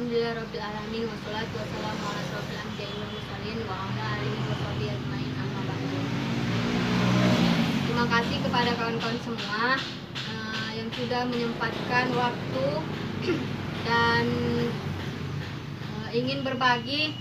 Alhamdulillahirabbil alamin wassalatu wassalamu ala asyrofil anbiya'i wal mursalin wa ala alihi wa sahbihi ajmain amma ba'du. Terima kasih kepada kawan-kawan semua yang sudah menyempatkan waktu dan ingin berbagi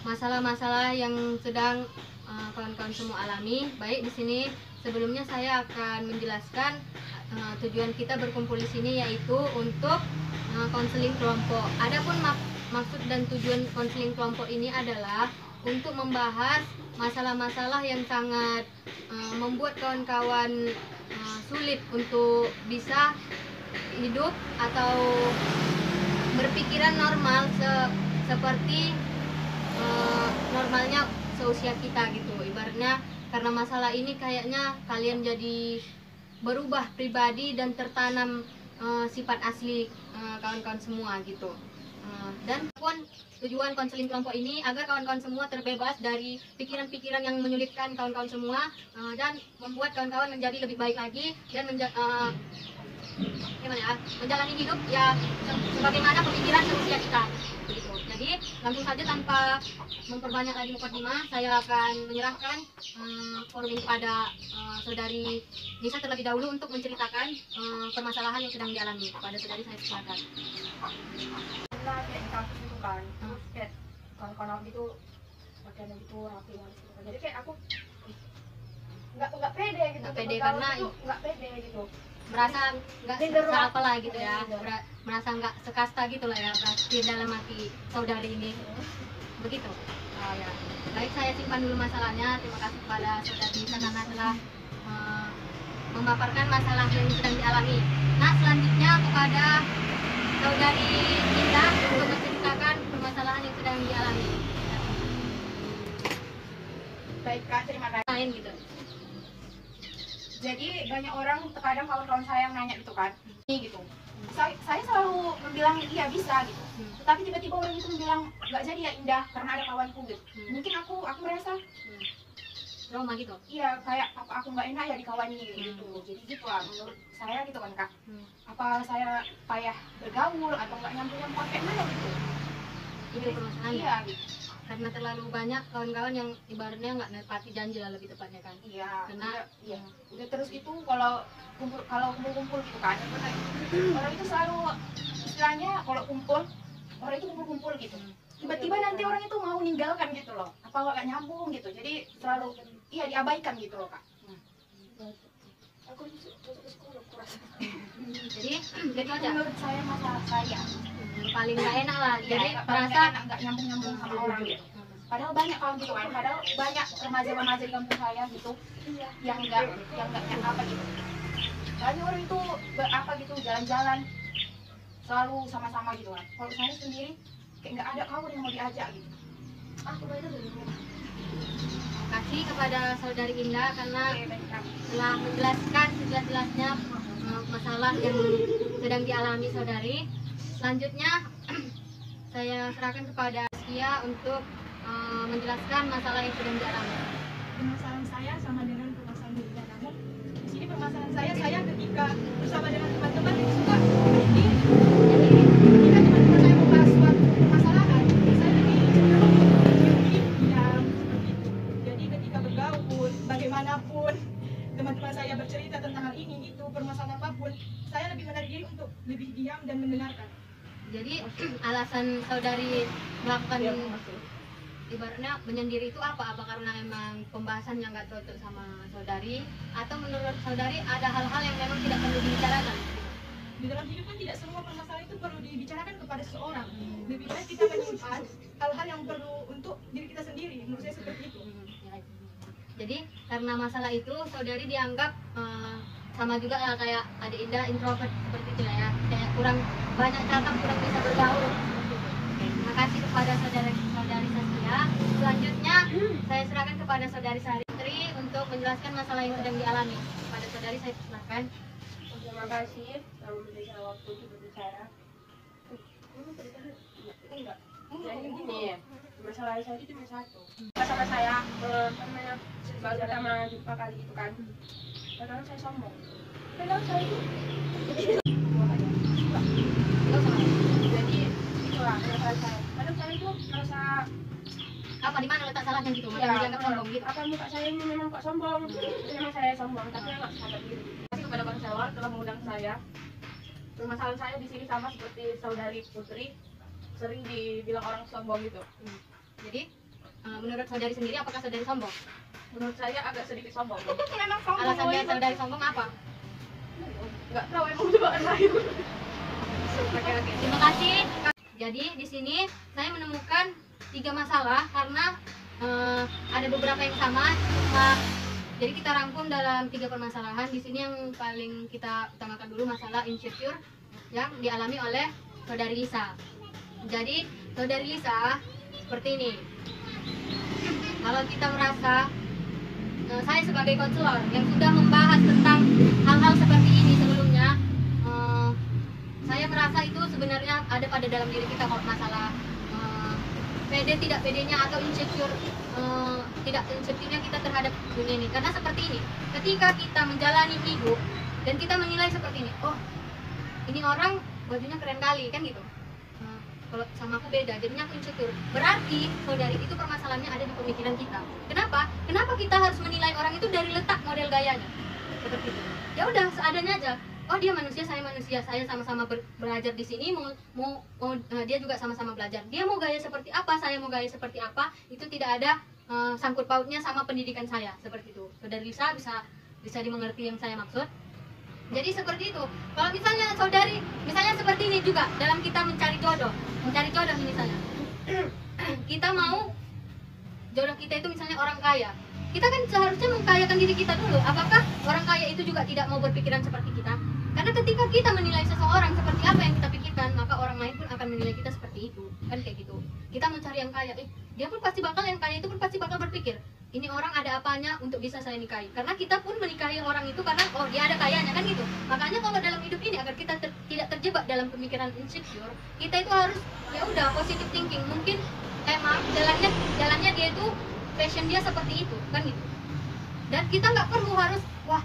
masalah-masalah yang sedang kawan-kawan semua alami. Baik, di sini sebelumnya saya akan menjelaskan tujuan kita berkumpul di sini yaitu untuk konseling kelompok. Adapun maksud dan tujuan konseling kelompok ini adalah untuk membahas masalah-masalah yang sangat membuat kawan-kawan sulit untuk bisa hidup atau berpikiran normal seperti normalnya seusia kita gitu. Ibaratnya karena masalah ini kayaknya kalian jadi berubah pribadi dan tertanam sifat asli kawan-kawan semua gitu. Dan pun tujuan konseling kelompok ini agar kawan-kawan semua terbebas dari pikiran-pikiran yang menyulitkan kawan-kawan semua dan membuat kawan-kawan menjadi lebih baik lagi dan menjalani hidup ya sebagaimana pemikiran seusia kita begitu. Jadi langsung saja tanpa memperbanyak lagi mukadimah, saya akan menyerahkan forum ini kepada saudari Nisa terlebih dahulu untuk menceritakan permasalahan yang sedang dialami. Kepada saudari saya silakan. Nah, kayak di kampus itu kan, terus kayak kawan-kawan aku itu pakaian gitu rapi gitu. Jadi kayak aku nggak pede gitu. Nggak pede karena nggak pede gitu. Merasa nggak apa lah gitu ya, merasa nggak sekasta gitu lah ya, berarti dalam hati saudari ini begitu. Oh, ya. Baik, saya simpan dulu masalahnya. Terima kasih kepada saudari Nisa karena telah memaparkan masalah yang sedang dialami. Nah, selanjutnya kepada saudari Indah untuk menceritakan permasalahan yang sedang dialami. Baik Kak, terima kasih. Lain gitu. Jadi banyak orang, terkadang kawan-kawan saya yang nanya gitu kan, ini gitu. Saya selalu membilang iya bisa gitu. Tapi tiba-tiba orang itu bilang nggak jadi ya Indah karena ada kawanku gitu. Mungkin aku merasa trauma gitu. Iya, kayak apa aku nggak enak ya dikawani gitu. Jadi gitu lah menurut saya gitu kan Kak. Apa saya payah bergaul atau nggak nyambung kayak mana gitu. Itu permasalahannya. Iya gitu. Karena terlalu banyak kawan-kawan yang ibaratnya nggak nepati janji lah lebih tepatnya kan. Iya. Karena iya. Udah terus itu kalau kumpul gitu kan. Orang itu selalu istilahnya kalau kumpul orang itu kumpul gitu. Tiba-tiba nanti orang itu mau meninggalkan gitu loh. Apa nggak nyambung gitu. Jadi selalu diabaikan gitu loh Kak. Aku jadi aja. Menurut saya masalah saya Paling nggak enak lah. Jadi merasa nggak nyambung sama orang gitu. Padahal banyak kalau gitu kan. Padahal banyak remaja-remaja di kampung saya gitu yang nggak apa gitu. Banyak orang itu gitu jalan-jalan selalu sama-sama gitu kan. Kalau saya sendiri kayak nggak ada kawan yang mau diajak gitu. Aku itu dari rumah. Terima kasih kepada saudari Indah karena telah menjelaskan sejelas-jelasnya masalah yang sedang dialami saudari. Selanjutnya saya serahkan kepada Askia untuk menjelaskan masalah yang sedang dialami. Permasalahan saya sama dengan permasalahan Dinda, namun di sini permasalahan saya ketika bersama dengan teman-teman yang suka jadi ketika teman-teman saya membahas suatu permasalahan, saya lebih diam seperti itu. Jadi ketika bergaul, bagaimanapun teman-teman saya bercerita tentang hal ini, itu permasalahan apapun, saya lebih menarik diri untuk lebih diam dan mendengarkan. Jadi alasan saudari melakukan ibaratnya menyendiri itu apa? Apa karena emang pembahasan yang nggak cocok sama saudari, atau menurut saudari ada hal-hal yang memang tidak perlu dibicarakan? Di dalam hidup kan tidak semua permasalahan itu perlu dibicarakan kepada seseorang. Lebih baik kita menyimpan hal-hal yang perlu untuk diri kita sendiri. Menurut saya seperti itu. Jadi karena masalah itu saudari dianggap sama juga kayak adik Indah, introvert seperti itu ya, kayak kurang banyak cakap, kurang bisa bergaul. Terima kasih kepada saudari Saskia. Selanjutnya saya serahkan kepada saudari Salitri untuk menjelaskan masalah yang sedang dialami. Kepada saudari saya silakan. Terima kasih telah memberikan waktu untuk berbicara. Enggak. Jadi gini ya, masalah saya itu cuma satu. Sama saya baru pertama jumpa kali gitu kan. Padahal saya sombong. Padahal saya itu Nggak usah marah. Jadi itulah keresahan saya. Kadang saya itu merasa Apa di mana letak salahnya gitu? ya, Makanya dianggap sombong gitu. apa muka saya ini memang kok sombong? Memang saya sombong, tapi nggak sadar diri. Terima kasih kepada Bang Sewar telah mengundang saya. Permasalahan saya di sini sama seperti saudari Putri, sering dibilang orang sombong gitu. Jadi menurut saudari sendiri apakah saudari sombong? Menurut saya agak sedikit sombong. Memang sombong. Alasannya saudari sombong apa? Nggak tahu emang cobaan lain. Oke, terima kasih. Jadi di sini saya menemukan 3 masalah karena ada beberapa yang sama. Jadi kita rangkum dalam 3 permasalahan. Di sini yang paling kita utamakan dulu masalah insecure yang dialami oleh saudari Lisa. Jadi saudari Lisa seperti ini. Kalau kita merasa saya sebagai konselor yang sudah membahas tentang hal-hal seperti ini sebelumnya, saya merasa itu sebenarnya ada pada dalam diri kita kok, masalah pede tidak pedenya atau insecure tidak insecure-nya kita terhadap dunia ini. Karena seperti ini, ketika kita menjalani hidup dan kita menilai seperti ini, oh ini orang bajunya keren kali kan gitu, kalau sama aku beda, jadinya aku insecure. Berarti saudari itu permasalahannya ada di pemikiran kita. Kenapa? Kenapa kita harus menilai orang itu dari letak model gayanya seperti itu? Ya udah seadanya aja. Oh dia manusia, saya sama-sama belajar di sini, dia juga sama-sama belajar. Dia mau gaya seperti apa, saya mau gaya seperti apa, itu tidak ada sangkut pautnya sama pendidikan saya seperti itu. Saudari Lisa bisa dimengerti yang saya maksud. Jadi seperti itu. Kalau misalnya saudari, misalnya seperti ini juga dalam kita mencari jodoh ini misalnya, kita mau jodoh kita itu misalnya orang kaya. Kita kan seharusnya mengkayakan diri kita dulu. Apakah orang kaya itu juga tidak mau berpikiran seperti kita? Karena ketika kita menilai seseorang seperti apa yang kita pikirkan, maka orang lain pun akan menilai kita seperti itu. Kan kayak gitu. Kita mencari yang kaya, dia pun pasti bakal, yang kaya itu pun pasti bakal berpikir, ini orang ada apanya untuk bisa saya nikahi. Karena kita pun menikahi orang itu karena oh dia ada kayanya kan gitu. Makanya kalau dalam hidup ini agar kita tidak terjebak dalam pemikiran insecure, kita itu harus ya udah positive thinking. Mungkin emang jalannya dia itu passion dia seperti itu kan gitu. Dan kita nggak perlu harus wah,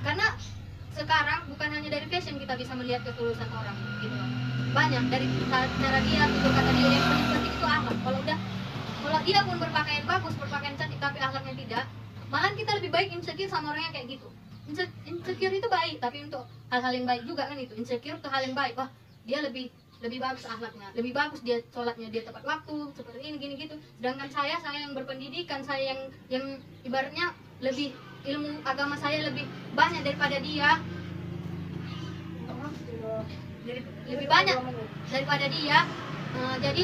karena sekarang bukan hanya dari fashion kita bisa melihat ketulusan orang gitu loh. Banyak dari cara dia, tutur kata dia, yang paling penting itu akhlak. Kalau dia pun berpakaian bagus, berpakaian cantik tapi akhlaknya tidak, malah kita lebih baik insecure sama orang yang kayak gitu. Insecure itu baik, tapi untuk hal-hal yang baik juga kan itu. Insecure ke hal yang baik, wah dia lebih bagus akhlaknya, lebih bagus dia sholatnya, dia tepat waktu, seperti ini gini gitu. Sedangkan saya yang berpendidikan, saya yang ibaratnya lebih ilmu agama saya lebih banyak daripada dia, lebih banyak daripada dia, jadi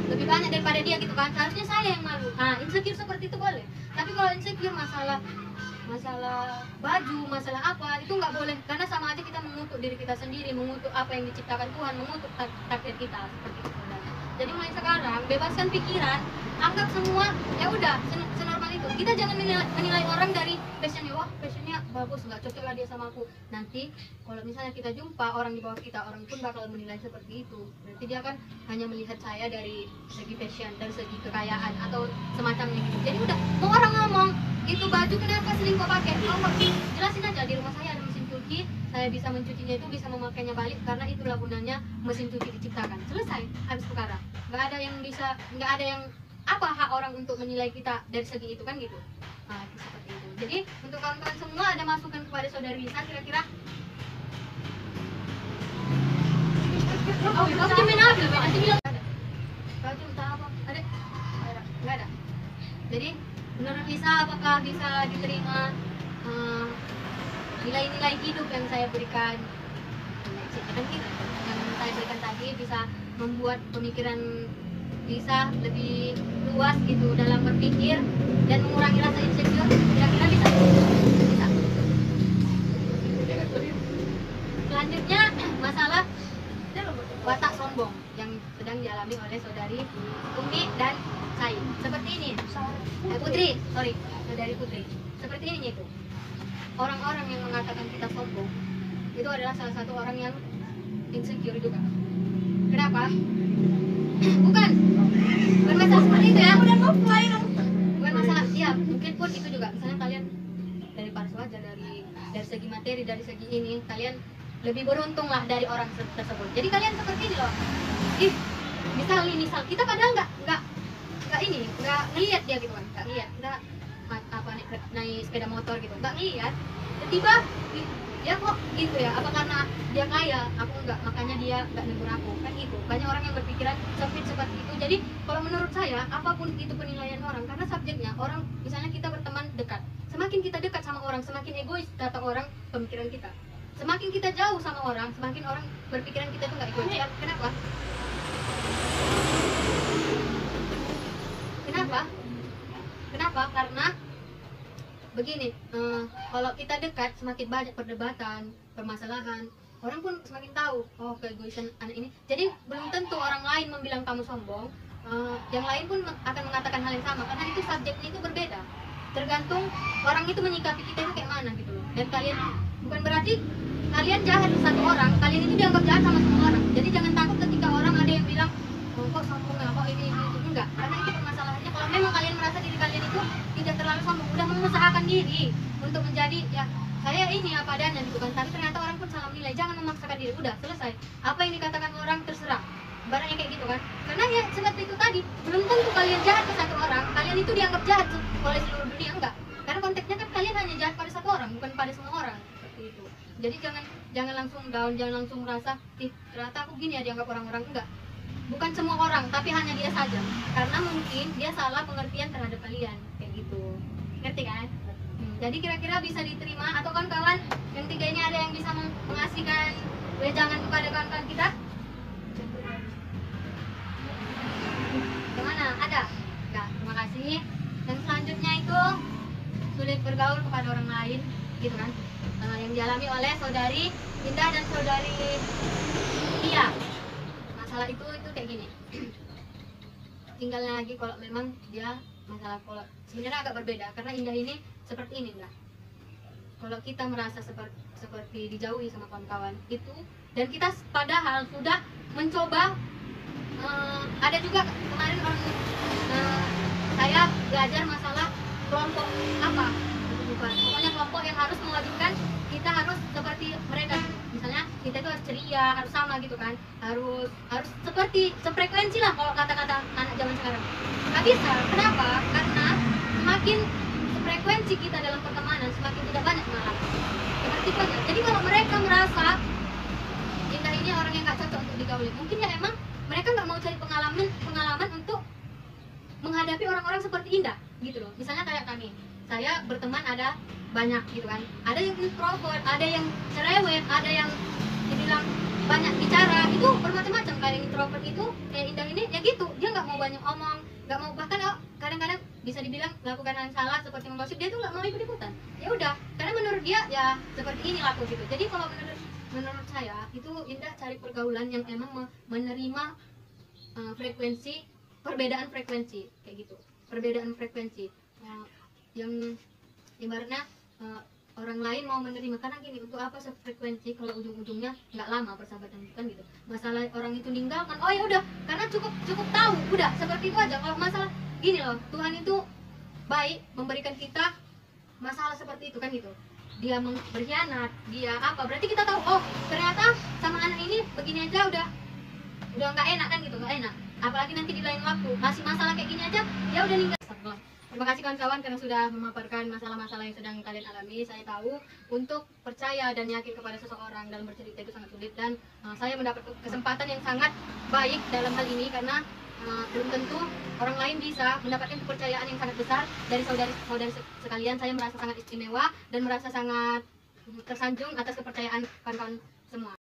lebih banyak daripada dia gitu kan. Seharusnya saya yang malu. Nah insecure seperti itu boleh, tapi kalau insecure masalah baju, masalah apa, itu nggak boleh. Karena sama aja kita mengutuk diri kita sendiri, mengutuk apa yang diciptakan Tuhan, mengutuk takdir kita seperti itu. Jadi mulai sekarang bebaskan pikiran, anggap semua ya udah senormal itu. Kita jangan menilai orang dari fashionnya, wah fashionnya bagus, nggak cocok lah dia sama aku. Nanti kalau misalnya kita jumpa orang di bawah kita, orang pun bakal menilai seperti itu. Berarti dia kan hanya melihat saya dari segi fashion, dari segi kekayaan atau semacamnya gitu. Jadi udah, mau orang ngomong itu baju kenapa sering kau pakai, jelasin aja di rumah saya ada mesin cuci, saya bisa mencucinya itu, bisa memakainya balik karena itulah gunanya mesin cuci diciptakan. Selesai, habis perkara. Nggak ada yang apa hak orang untuk menilai kita dari segi itu kan gitu. Nah, seperti itu. Jadi untuk kawan-kawan semua ada masukan kepada saudari Lisa kira-kira? Oh, kamu jamin apa? Nanti bilang ada. Kau cinta apa? Ada? Nggak ada. Jadi menurut Lisa apakah bisa diterima nilai-nilai hidup yang saya berikan? Yang saya berikan tadi bisa membuat pemikiran Lisa lebih luas gitu dalam berpikir dan mengurangi rasa insecure. Kira-kira bisa? Bisa. Selanjutnya masalah watak sombong yang sedang dialami oleh saudari Umi dan Sai. Seperti ini. Saudari Putri. Seperti ini itu. Orang-orang yang mengatakan kita sombong itu adalah salah satu orang yang insecure juga. Kenapa? Bukan masalah seperti itu ya. Bukan masalah, ya mungkin pun itu juga. Misalnya kalian dari paras wajah, dari segi materi, dari segi ini, kalian lebih beruntung lah dari orang tersebut. Jadi kalian seperti ini loh. Misal kita padahal nggak ngelihat dia gitu kan, nggak lihat kita naik sepeda motor gitu, nggak ngelihat. Tiba-tiba dia kok gitu ya, apa karena dia kaya, aku enggak, makanya dia nggak negur aku, kan gitu. Banyak orang yang berpikiran sempit seperti itu. Jadi kalau menurut saya, apapun itu penilaian orang, karena subjeknya orang, misalnya kita berteman dekat, semakin kita dekat sama orang, semakin egois kata orang pemikiran kita. Semakin kita jauh sama orang, semakin orang berpikiran kita itu nggak egois. Kenapa? Karena begini, kalau kita dekat semakin banyak perdebatan, permasalahan, orang pun semakin tahu, oh keegoisan anak ini. Jadi belum tentu orang lain membilang kamu sombong, yang lain pun akan mengatakan hal yang sama, karena itu subjeknya itu berbeda. Tergantung orang itu menyikapi kita itu kayak mana gitu loh. Dan kalian, bukan berarti kalian jahat ke satu orang, kalian itu dianggap jahat sama semua orang. Jadi jangan takut ketika orang ada yang bilang, oh, kok sombong ya, kok ini itu. Enggak, karena itu permasalahannya. Kalau memang kalian merasa diri kalian itu tidak terlalu sombong, udah mengusahakan diri untuk menjadi, ya saya ini apa adanya gitu kan, tapi ternyata orang pun salah menilai, jangan memaksakan diri, udah selesai. Apa yang dikatakan orang terserah, barangnya kayak gitu kan. Karena ya seperti itu tadi, belum tentu kalian jahat ke satu orang, kalian itu dianggap jahat oleh seluruh dunia, enggak. Karena konteksnya kan kalian hanya jahat pada satu orang, bukan pada semua orang, seperti itu. Jadi jangan langsung down, jangan langsung merasa, ternyata aku gini ya dianggap orang-orang, enggak. Bukan semua orang, tapi hanya dia saja. Karena mungkin dia salah pengertian terhadap kalian, kayak gitu. Ngerti kan? Jadi kira-kira bisa diterima, atau kawan-kawan yang tiga ini ada yang bisa mengasihkan wejangan kepada kawan-kawan kita? Gimana? Ada? Enggak, terima kasih. Dan selanjutnya itu sulit bergaul kepada orang lain, gitu kan? Yang dialami oleh saudari Indah dan saudari Tia. Masalah itu kayak gini. Tinggal lagi kalau memang dia masalah, kalau sebenarnya agak berbeda, karena Indah ini seperti ini enggak. Kalau kita merasa seperti dijauhi sama kawan-kawan itu, dan kita padahal sudah mencoba, ada juga kemarin orang, saya belajar masalah kelompok apa, pokoknya kelompok yang harus mewajibkan kita harus seperti mereka. Misalnya kita itu harus ceria, harus sama gitu kan, harus seperti sefrekuensi lah kalau kata-kata anak zaman sekarang. Nggak bisa. Kenapa? Karena semakin frekuensi kita dalam pertemanan semakin tidak banyak malah. Seperti itu aja. Jadi kalau mereka merasa Indah ini orang yang nggak cocok untuk digauli, mungkin ya emang mereka nggak mau cari pengalaman untuk menghadapi orang-orang seperti Indah gitu loh. Misalnya kayak kami, saya berteman ada banyak gitu kan, ada yang introvert, ada yang cerewet, ada yang dibilang banyak bicara, itu bermacam-macam. Kayak yang introvert itu kayak Indah ini ya gitu, dia nggak mau banyak omong, nggak mau, bahkan kadang-kadang bisa dibilang melakukan hal yang salah seperti menggosip, dia tuh nggak mau ikut-ikutan. Ya udah, karena menurut dia ya seperti ini laku gitu. Jadi kalau menurut saya itu Indah cari pergaulan yang emang menerima frekuensi, perbedaan frekuensi kayak gitu, perbedaan frekuensi yang ibaratnya orang lain mau menerima. Karena gini, untuk apa sefrekuensi kalau ujung-ujungnya nggak lama persahabatan, kan gitu. Masalah orang itu ninggalkan, oh ya udah, karena cukup tahu, udah seperti itu aja. Kalau masalah gini loh, Tuhan itu baik memberikan kita masalah seperti itu kan gitu. Dia berkhianat, dia apa, berarti kita tahu, oh ternyata sama anak ini begini aja udah nggak enak kan gitu, nggak enak. Apalagi nanti di lain waktu masih masalah kayak gini aja, ya udah ninggal. Terima kasih kawan-kawan karena sudah memaparkan masalah-masalah yang sedang kalian alami. Saya tahu untuk percaya dan yakin kepada seseorang dalam bercerita itu sangat sulit, dan saya mendapat kesempatan yang sangat baik dalam hal ini, karena belum tentu orang lain bisa mendapatkan kepercayaan yang sangat besar dari saudari-saudari sekalian. Saya merasa sangat istimewa dan merasa sangat tersanjung atas kepercayaan kawan-kawan semua.